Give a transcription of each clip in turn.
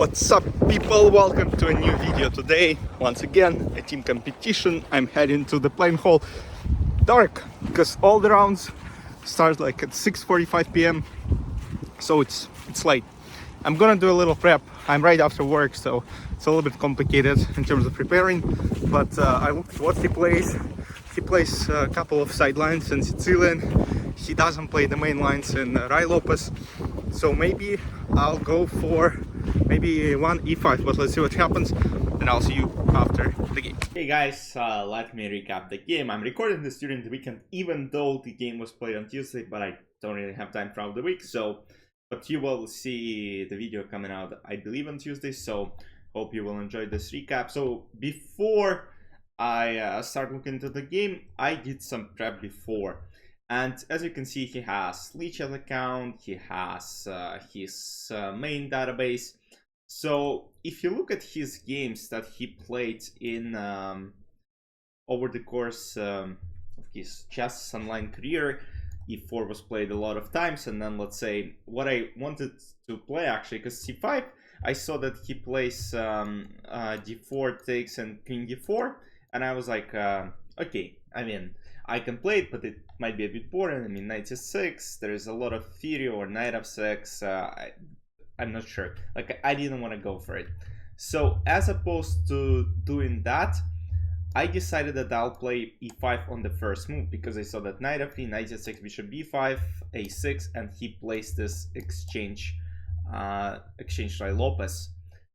What's up, people? Welcome to a new video today. Once again, a team competition. I'm heading to the playing hall. Dark, because all the rounds start like at 6:45 p.m. So it's late. I'm gonna do a little prep. I'm right after work, so it's a little bit complicated in terms of preparing. But I looked at what he plays. He plays a couple of sidelines in Sicilian. He doesn't play the main lines in Rai Lopez. So maybe I'll go for maybe one e5, but let's see what happens, and I'll see you after the game. Hey guys, let me recap the game. I'm recording this during the weekend, even though the game was played on Tuesday, but I don't really have time throughout the week, but you will see the video coming out, I believe, on Tuesday, so hope you will enjoy this recap. So before I start looking into the game, I did some prep before. And as you can see, he has Leech's account, he has his main database. So if you look at his games that he played in over the course of his chess online career, e4 was played a lot of times. And then let's say what I wanted to play actually, because c5, I saw that he plays d4 takes and king d4, and I was like, okay, I mean, I can play it, but it might be a bit boring. I mean, knight e6, there is a lot of theory, or knight f6, I'm not sure. Like, I didn't want to go for it. So as opposed to doing that, I decided that I'll play e5 on the first move, because I saw that knight f3, knight e6, bishop b5, a6, and he plays this exchange Rai Lopez.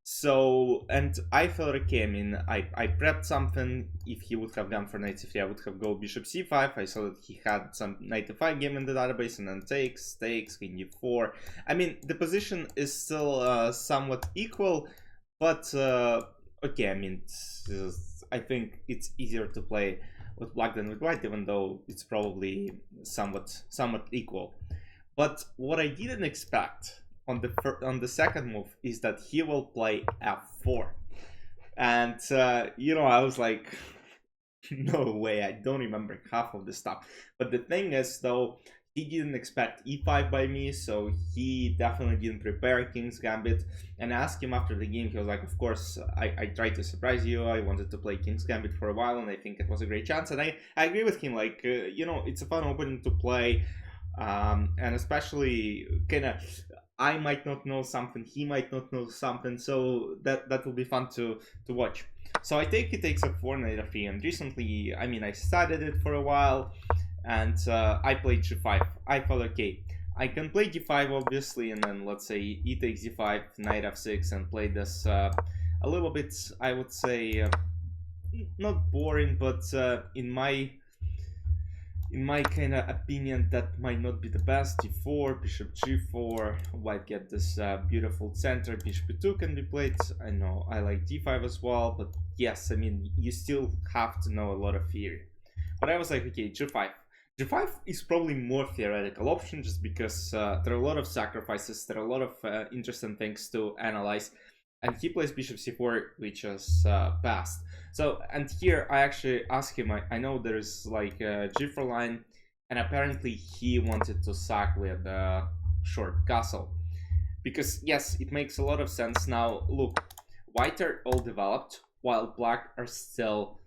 So, and I felt okay. I mean, I prepped something. If he would have gone for knight c3, I would have go bishop c5. I saw that he had some knight e5 game in the database, and then takes, king e4. I mean, the position is still somewhat equal, but okay. I mean, I think it's easier to play with black than with white, even though it's probably somewhat equal. But what I didn't expect on the second move is that he will play f4, and you know, I was like, no way, I don't remember half of the stuff. But the thing is, though, he didn't expect e5 by me, so he definitely didn't prepare King's Gambit. And I asked him after the game, he was like, of course, I tried to surprise you. I wanted to play King's Gambit for a while, and I think it was a great chance. And I agree with him, like, you know, it's a fun opening to play, and especially kind of, I might not know something, he might not know something, so that will be fun to watch. So I take he takes f4, knight f3, and recently, I mean, I studied it for a while, and I played g5. I thought, okay, I can play d5 obviously, and then let's say e takes d5, knight f6, and play this a little bit, I would say, not boring, but in my kind of opinion, that might not be the best. d4, bishop g4, white get this beautiful center, bishop e2 can be played. I know I like d5 as well, but yes, I mean, you still have to know a lot of theory. But I was like, okay, g5. g5 is probably more theoretical option, just because there are a lot of sacrifices, there are a lot of interesting things to analyze. And he plays bishop c4, which is passed. So, and here I actually asked him, I know there's like a g4 line, and apparently he wanted to sack with the short castle. Because yes, it makes a lot of sense. Now, look, white are all developed, while black are still,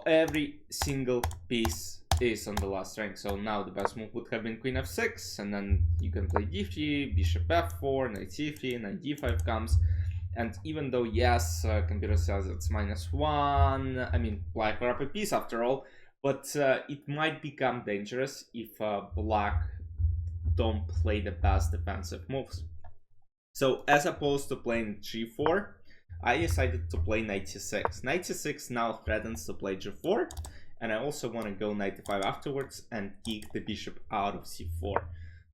every single piece is on the last rank. So now the best move would have been queen f6, and then you can play d3, bishop f4, knight c3, knight d5 comes. And even though, yes, computer says it's -1, I mean, black are up a piece after all, but it might become dangerous if black don't play the best defensive moves. So as opposed to playing g4, I decided to play knight c6. Knight c6 now threatens to play g4, and I also want to go knight e5 afterwards and kick the bishop out of c4.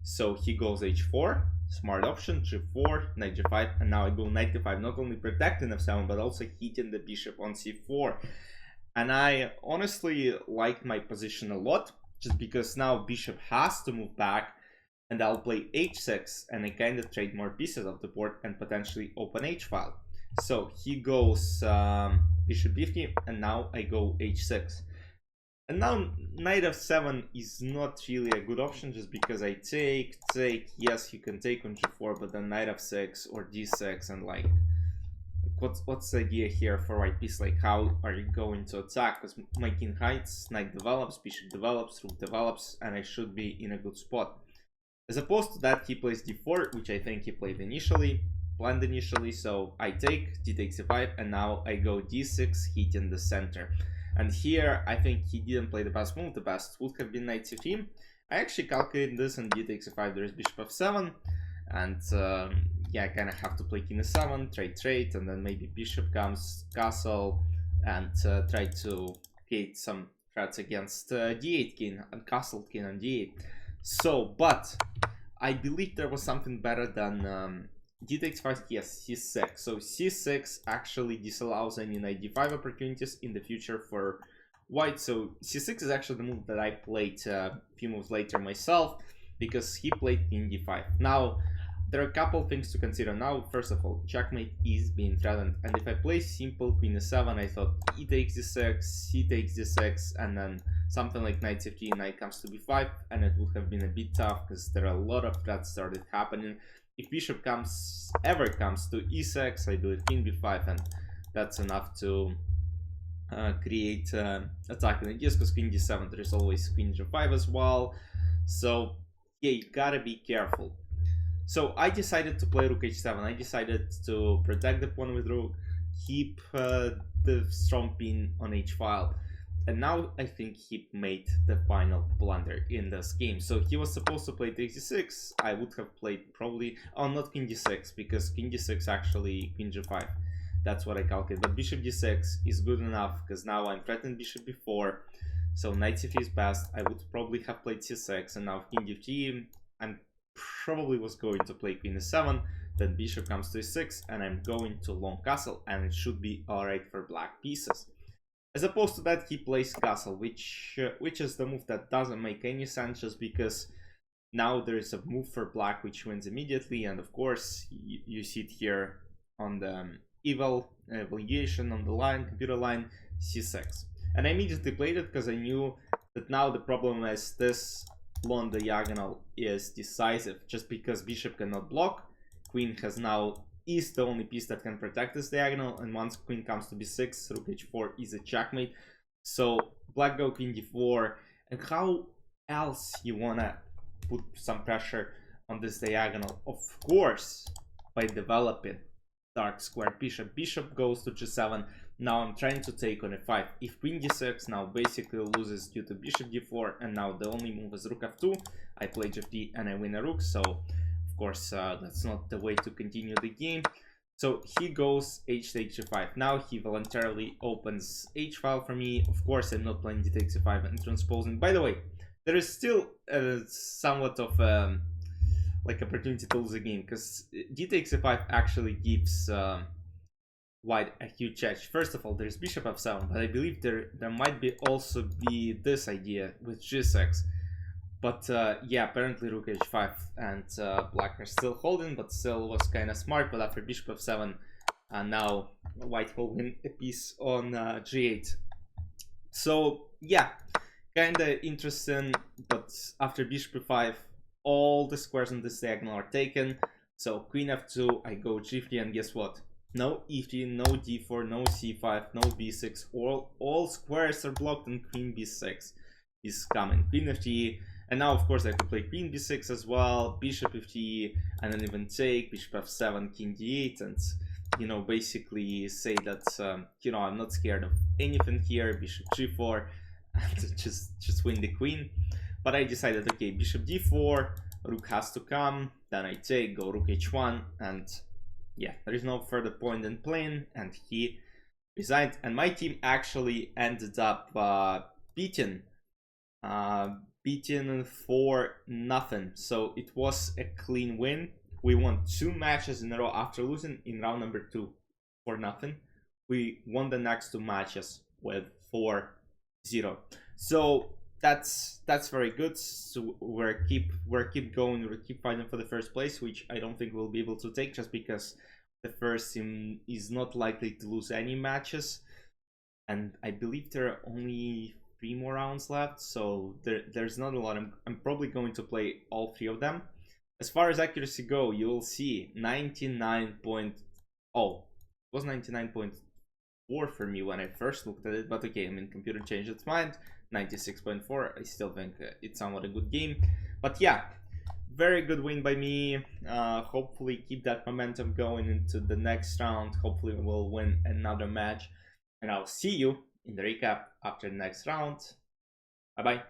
So he goes h4, smart option, g4, knight g5, and now I go knight e5, not only protecting f7, but also hitting the bishop on c4. And I honestly like my position a lot, just because now bishop has to move back, and I'll play h6, and I kind of trade more pieces of the board and potentially open h-file. So he goes bishop b3, and now I go h6. And now knight f7 is not really a good option, just because I take. Yes, you can take on g4, but then knight f6 or d6, and like what's the idea here for white piece? Like, how are you going to attack? Because my king hides, knight develops, bishop develops, rook develops, and I should be in a good spot. As opposed to that, he plays d4, which I think he played initially, planned initially. So I take, d takes e5, and now I go d6, hitting the center. And here, I think he didn't play the best move. The best would have been knight c3. I actually calculated this, and d takes e5, there's bishop f7, and yeah, I kind of have to play king e7, trade, and then maybe bishop comes, castle, and try to create some threats against d8 king, and castle king on d8. So, but I believe there was something better than d takes 5, yes, c6. So c6 actually disallows any knight d5 opportunities in the future for white. So c6 is actually the move that I played a few moves later myself, because he played king d5. Now, there are a couple things to consider. Now, first of all, checkmate is being threatened, and if I play simple queen e7, I thought e takes d6, c takes d6, and then something like knight c3, knight comes to b5, and it would have been a bit tough because there are a lot of threats started happening. If bishop ever comes to e6, I believe king b5, and that's enough to create attacking ideas, because king d7, there is always queen g5 as well. So yeah, you gotta be careful. So I decided to play rook h7. I decided to protect the pawn with rook, keep the strong pin on h-file. And now I think he made the final blunder in this game. So he was supposed to play takes d6. I would have played probably, oh, not king d6, because king d6 actually queen g5. That's what I calculated. But bishop d6 is good enough, because now I'm threatening bishop b4. So knight c3 is best. I would probably have played c6, and now king d3. I'm probably was going to play queen e7, then bishop comes to e6, and I'm going to long castle, and it should be alright for black pieces. As opposed to that, he plays castle, which is the move that doesn't make any sense, just because now there is a move for black which wins immediately, and of course you see it here on the evaluation on the line, computer line, c6. And I immediately played it because I knew that now the problem is this long diagonal is decisive, just because bishop cannot block, queen is the only piece that can protect this diagonal, and once queen comes to b6, rook h4 is a checkmate. So black go queen d4, and how else you wanna put some pressure on this diagonal? Of course, by developing dark square bishop. Bishop goes to g7. Now I'm trying to take on f5. If queen d6 now basically loses due to bishop d4, and now the only move is rook f2, I play g3 and I win a rook. So of course that's not the way to continue the game. So he goes h takes g5. Now he voluntarily opens h-file for me. Of course I'm not playing d takes g5 and transposing. By the way, there is still somewhat of like opportunity to lose a game, because d takes e5 actually gives white a huge edge. First of all, there's bishop f7, but I believe there might be also be this idea with g6. But yeah, apparently rook h5 and black are still holding, but still was kind of smart. But after bishop f7, now white will win a piece on g8. So yeah, kind of interesting. But after bishop e5, all the squares on this diagonal are taken. So queen f2, I go g3, and guess what? No e3, no d4, no c5, no b6. All squares are blocked, and queen b6 is coming. Queen f3, and now of course I could play queen b6 as well, bishop f3, and then even take bishop f7, king d8, and you know, basically say that you know, I'm not scared of anything here. Bishop g4, and just win the queen. But I decided, okay, bishop d4, rook has to come, then I take, go rook h1, and yeah, there is no further point in playing, and he resigned. And my team actually ended up beaten for nothing. So it was a clean win. We won 2 matches in a row after losing in round number 2 for nothing. We won the next 2 matches with 4-0. So that's very good. So we're keep going, we keep fighting for the first place, which I don't think we'll be able to take, just because the first team is not likely to lose any matches, and I believe there are only 3 more rounds left, so there's not a lot. I'm probably going to play all 3 of them. As far as accuracy go, you will see 99. Oh, it was 99.4 for me when I first looked at it, but okay, I mean, computer changed its mind. 96.4. I still think it's somewhat a good game, but yeah, very good win by me. Hopefully keep that momentum going into the next round. Hopefully we'll win another match, and I'll see you in the recap after the next round. Bye bye.